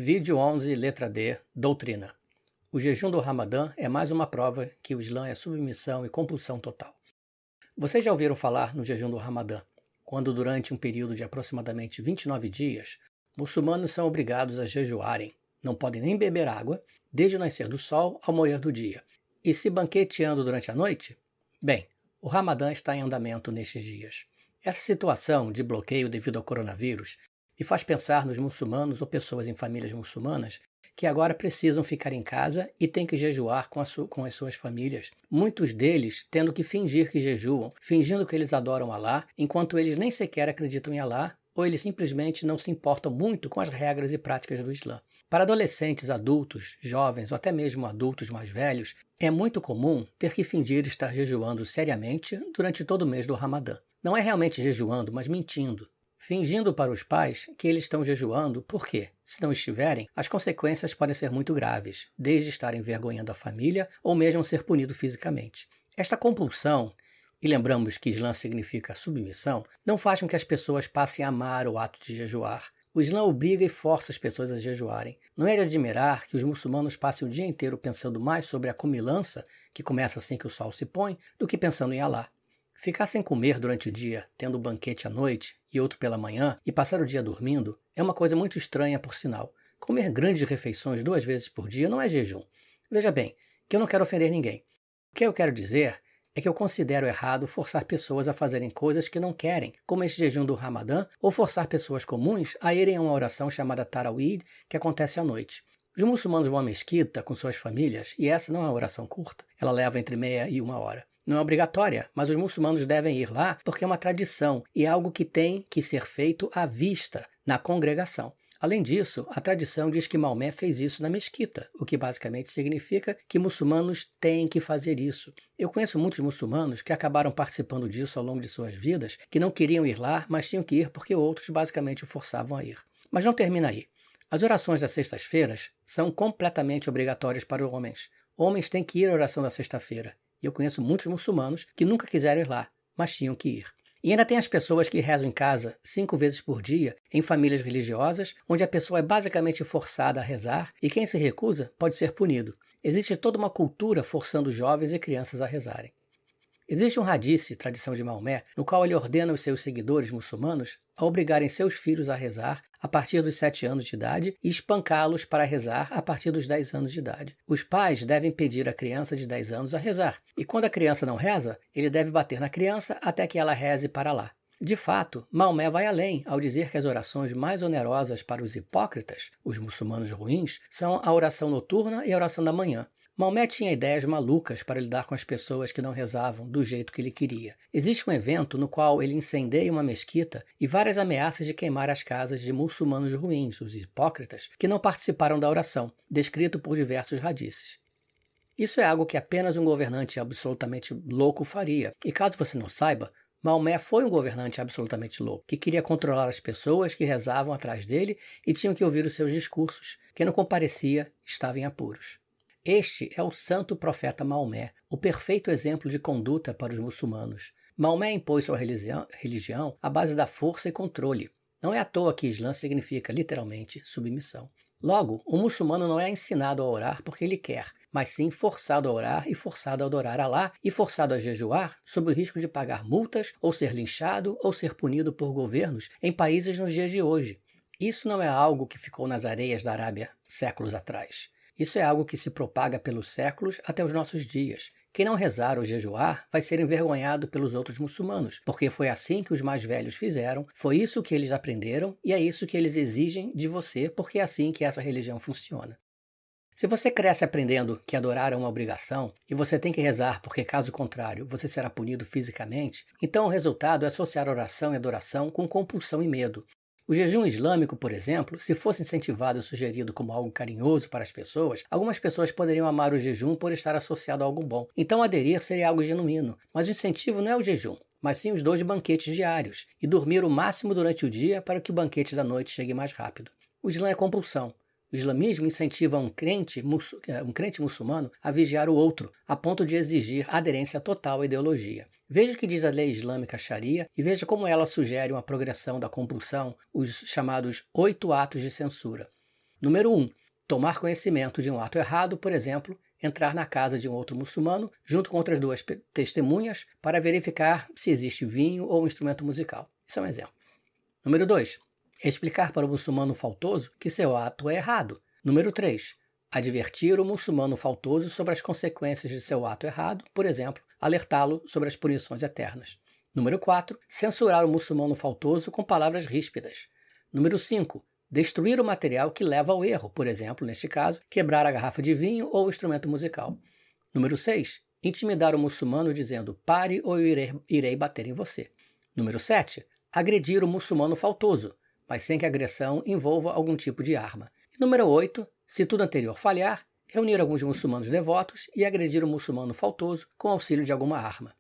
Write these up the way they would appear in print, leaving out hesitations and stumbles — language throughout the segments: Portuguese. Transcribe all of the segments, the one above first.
Vídeo 11, letra D, doutrina. O jejum do Ramadã é mais uma prova que o Islã é submissão e compulsão total. Vocês já ouviram falar no jejum do Ramadã, quando durante um período de aproximadamente 29 dias, muçulmanos são obrigados a jejuarem, não podem nem beber água, desde o nascer do sol ao moer do dia, e se banqueteando durante a noite? Bem, o Ramadã está em andamento nestes dias. Essa situação de bloqueio devido ao coronavírus me faz pensar nos muçulmanos ou pessoas em famílias muçulmanas que agora precisam ficar em casa e têm que jejuar com as suas famílias. Muitos deles tendo que fingir que jejuam, fingindo que eles adoram Alá, enquanto eles nem sequer acreditam em Alá, ou eles simplesmente não se importam muito com as regras e práticas do Islã. Para adolescentes, adultos, jovens ou até mesmo adultos mais velhos, é muito comum ter que fingir estar jejuando seriamente durante todo o mês do Ramadã. Não é realmente jejuando, mas mentindo. Fingindo para os pais que eles estão jejuando porque, se não estiverem, as consequências podem ser muito graves, desde estar envergonhando a família ou mesmo ser punido fisicamente. Esta compulsão, e lembramos que Islã significa submissão, não faz com que as pessoas passem a amar o ato de jejuar. O Islã obriga e força as pessoas a jejuarem. Não é de admirar que os muçulmanos passem o dia inteiro pensando mais sobre a comilança, que começa assim que o sol se põe, do que pensando em Alá. Ficar sem comer durante o dia, tendo um banquete à noite e outro pela manhã, e passar o dia dormindo, é uma coisa muito estranha, por sinal. Comer grandes refeições 2 vezes por dia não é jejum. Veja bem, que eu não quero ofender ninguém. O que eu quero dizer é que eu considero errado forçar pessoas a fazerem coisas que não querem, como esse jejum do Ramadã, ou forçar pessoas comuns a irem a uma oração chamada Tarawih, que acontece à noite. Os muçulmanos vão à mesquita com suas famílias, e essa não é uma oração curta, ela leva entre meia e 1 hora. Não é obrigatória, mas os muçulmanos devem ir lá porque é uma tradição e é algo que tem que ser feito à vista, na congregação. Além disso, a tradição diz que Maomé fez isso na mesquita, o que basicamente significa que muçulmanos têm que fazer isso. Eu conheço muitos muçulmanos que acabaram participando disso ao longo de suas vidas, que não queriam ir lá, mas tinham que ir porque outros basicamente o forçavam a ir. Mas não termina aí. As orações das sextas-feiras são completamente obrigatórias para os homens. Homens têm que ir à oração da sexta-feira. E eu conheço muitos muçulmanos que nunca quiseram ir lá, mas tinham que ir. E ainda tem as pessoas que rezam em casa 5 vezes por dia, em famílias religiosas, onde a pessoa é basicamente forçada a rezar e quem se recusa pode ser punido. Existe toda uma cultura forçando jovens e crianças a rezarem. Existe um hadith, tradição de Maomé, no qual ele ordena os seus seguidores muçulmanos a obrigarem seus filhos a rezar a partir dos 7 anos de idade e espancá-los para rezar a partir dos 10 anos de idade. Os pais devem pedir à criança de 10 anos a rezar, e quando a criança não reza, ele deve bater na criança até que ela reze para lá. De fato, Maomé vai além ao dizer que as orações mais onerosas para os hipócritas, os muçulmanos ruins, são a oração noturna e a oração da manhã. Maomé tinha ideias malucas para lidar com as pessoas que não rezavam do jeito que ele queria. Existe um evento no qual ele incendeia uma mesquita e várias ameaças de queimar as casas de muçulmanos ruins, os hipócritas, que não participaram da oração, descrito por diversos hadices. Isso é algo que apenas um governante absolutamente louco faria. E caso você não saiba, Maomé foi um governante absolutamente louco, que queria controlar as pessoas que rezavam atrás dele e tinham que ouvir os seus discursos. Quem não comparecia estava em apuros. Este é o santo profeta Maomé, o perfeito exemplo de conduta para os muçulmanos. Maomé impôs sua religião à base da força e controle. Não é à toa que Islã significa, literalmente, submissão. Logo, o muçulmano não é ensinado a orar porque ele quer, mas sim forçado a orar e forçado a adorar Alá e forçado a jejuar sob o risco de pagar multas ou ser linchado ou ser punido por governos em países nos dias de hoje. Isso não é algo que ficou nas areias da Arábia séculos atrás. Isso é algo que se propaga pelos séculos até os nossos dias. Quem não rezar ou jejuar vai ser envergonhado pelos outros muçulmanos, porque foi assim que os mais velhos fizeram, foi isso que eles aprenderam e é isso que eles exigem de você, porque é assim que essa religião funciona. Se você cresce aprendendo que adorar é uma obrigação e você tem que rezar porque, caso contrário, você será punido fisicamente, então o resultado é associar oração e adoração com compulsão e medo. O jejum islâmico, por exemplo, se fosse incentivado e sugerido como algo carinhoso para as pessoas, algumas pessoas poderiam amar o jejum por estar associado a algo bom. Então aderir seria algo genuíno. Mas o incentivo não é o jejum, mas sim os 2 banquetes diários, e dormir o máximo durante o dia para que o banquete da noite chegue mais rápido. O Islã é compulsão. O islamismo incentiva um crente muçulmano a vigiar o outro, a ponto de exigir aderência total à ideologia. Veja o que diz a lei islâmica Sharia e veja como ela sugere uma progressão da compulsão, os chamados 8 atos de censura. Número 1. Tomar conhecimento de um ato errado, por exemplo, entrar na casa de um outro muçulmano, junto com outras 2 testemunhas, para verificar se existe vinho ou um instrumento musical. Isso é um exemplo. Número 2. Explicar para o muçulmano faltoso que seu ato é errado. Número 3. Advertir o muçulmano faltoso sobre as consequências de seu ato errado, por exemplo, alertá-lo sobre as punições eternas. Número 4. Censurar o muçulmano faltoso com palavras ríspidas. Número 5. Destruir o material que leva ao erro, por exemplo, neste caso, quebrar a garrafa de vinho ou o instrumento musical. Número 6. Intimidar o muçulmano dizendo pare ou eu irei bater em você. Número 7. Agredir o muçulmano faltoso, mas sem que a agressão envolva algum tipo de arma. E número 8. Se tudo anterior falhar, reunir alguns muçulmanos devotos e agredir o muçulmano faltoso com auxílio de alguma arma.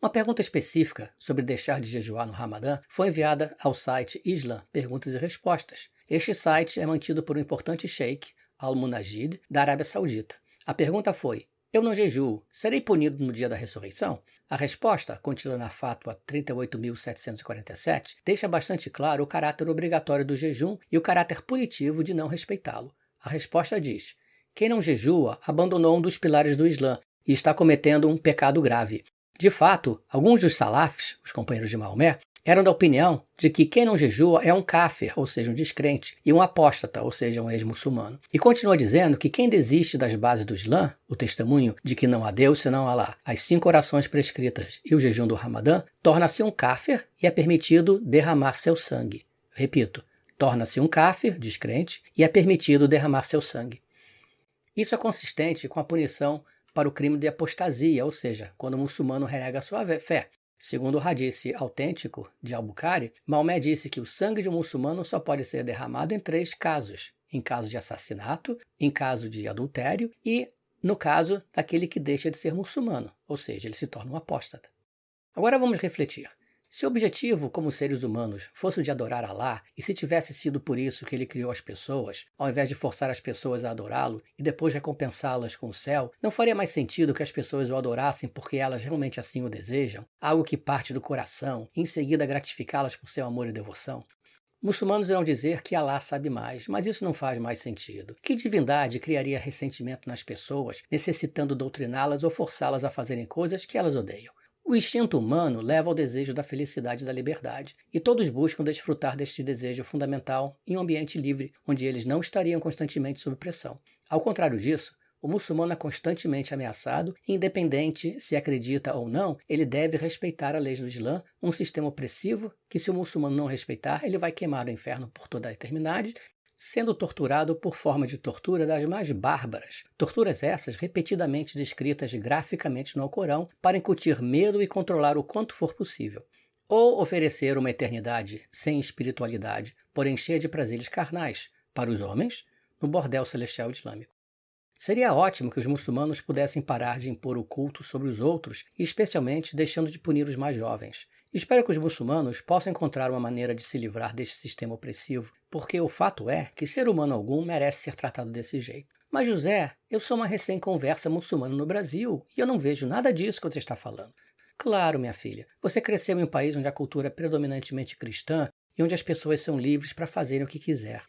Uma pergunta específica sobre deixar de jejuar no Ramadã foi enviada ao site Islã Perguntas e Respostas. Este site é mantido por um importante sheik, Al-Munajid, da Arábia Saudita. A pergunta foi: eu não jejuo, serei punido no dia da ressurreição? A resposta, contida na Fátwa 38.747, deixa bastante claro o caráter obrigatório do jejum e o caráter punitivo de não respeitá-lo. A resposta diz: quem não jejua abandonou um dos pilares do Islã e está cometendo um pecado grave. De fato, alguns dos salafs, os companheiros de Maomé, eram da opinião de que quem não jejua é um káfir, ou seja, um descrente, e um apóstata, ou seja, um ex-muçulmano. E continua dizendo que quem desiste das bases do Islã, o testemunho de que não há Deus senão Alá, as 5 orações prescritas e o jejum do Ramadã, torna-se um káfir e é permitido derramar seu sangue. Repito, torna-se um káfir, descrente, e é permitido derramar seu sangue. Isso é consistente com a punição para o crime de apostasia, ou seja, quando o muçulmano renega sua fé. Segundo o hadith autêntico de Al-Bukhari, Maomé disse que o sangue de um muçulmano só pode ser derramado em 3 casos: em caso de assassinato, em caso de adultério e no caso daquele que deixa de ser muçulmano, ou seja, ele se torna um apóstata. Agora vamos refletir. Se o objetivo como seres humanos fosse o de adorar Alá, e se tivesse sido por isso que ele criou as pessoas, ao invés de forçar as pessoas a adorá-lo e depois recompensá-las com o céu, não faria mais sentido que as pessoas o adorassem porque elas realmente assim o desejam, algo que parte do coração, e em seguida gratificá-las por seu amor e devoção? Muçulmanos irão dizer que Alá sabe mais, mas isso não faz mais sentido. Que divindade criaria ressentimento nas pessoas, necessitando doutriná-las ou forçá-las a fazerem coisas que elas odeiam? O instinto humano leva ao desejo da felicidade e da liberdade, e todos buscam desfrutar deste desejo fundamental em um ambiente livre, onde eles não estariam constantemente sob pressão. Ao contrário disso, o muçulmano é constantemente ameaçado, e independente se acredita ou não, ele deve respeitar a lei do Islã, um sistema opressivo que, se o muçulmano não respeitar, ele vai queimar no inferno por toda a eternidade, sendo torturado por forma de tortura das mais bárbaras. Torturas essas repetidamente descritas graficamente no Alcorão para incutir medo e controlar o quanto for possível. Ou oferecer uma eternidade sem espiritualidade, porém cheia de prazeres carnais, para os homens, no bordel celestial islâmico. Seria ótimo que os muçulmanos pudessem parar de impor o culto sobre os outros, e especialmente deixando de punir os mais jovens. Espero que os muçulmanos possam encontrar uma maneira de se livrar deste sistema opressivo, porque o fato é que ser humano algum merece ser tratado desse jeito. Mas José, eu sou uma recém-conversa muçulmana no Brasil e eu não vejo nada disso que você está falando. Claro, minha filha, você cresceu em um país onde a cultura é predominantemente cristã e onde as pessoas são livres para fazerem o que quiser.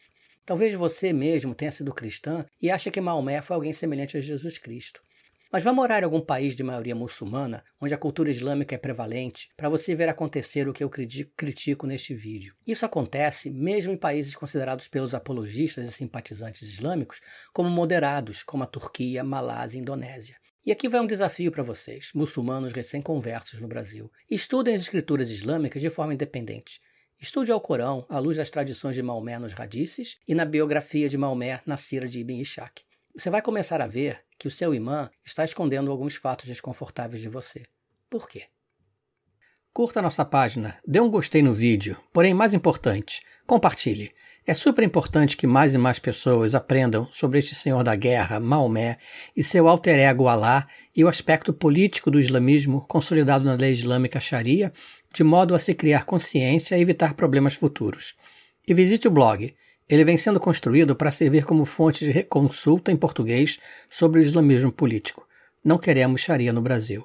Talvez você mesmo tenha sido cristã e ache que Maomé foi alguém semelhante a Jesus Cristo. Mas vá morar em algum país de maioria muçulmana, onde a cultura islâmica é prevalente, para você ver acontecer o que eu critico neste vídeo. Isso acontece mesmo em países considerados pelos apologistas e simpatizantes islâmicos como moderados, como a Turquia, Malásia e Indonésia. E aqui vai um desafio para vocês, muçulmanos recém-conversos no Brasil. Estudem as escrituras islâmicas de forma independente. Estude o Alcorão à luz das tradições de Maomé nos hadices e na biografia de Maomé na Sira de Ibn Ishaq. Você vai começar a ver que o seu imã está escondendo alguns fatos desconfortáveis de você. Por quê? Curta a nossa página, dê um gostei no vídeo, porém mais importante, compartilhe. É super importante que mais e mais pessoas aprendam sobre este senhor da guerra, Maomé, e seu alter ego Alá e o aspecto político do islamismo consolidado na lei islâmica Sharia, de modo a se criar consciência e evitar problemas futuros. E visite o blog. Ele vem sendo construído para servir como fonte de consulta em português sobre o islamismo político. Não queremos Sharia no Brasil.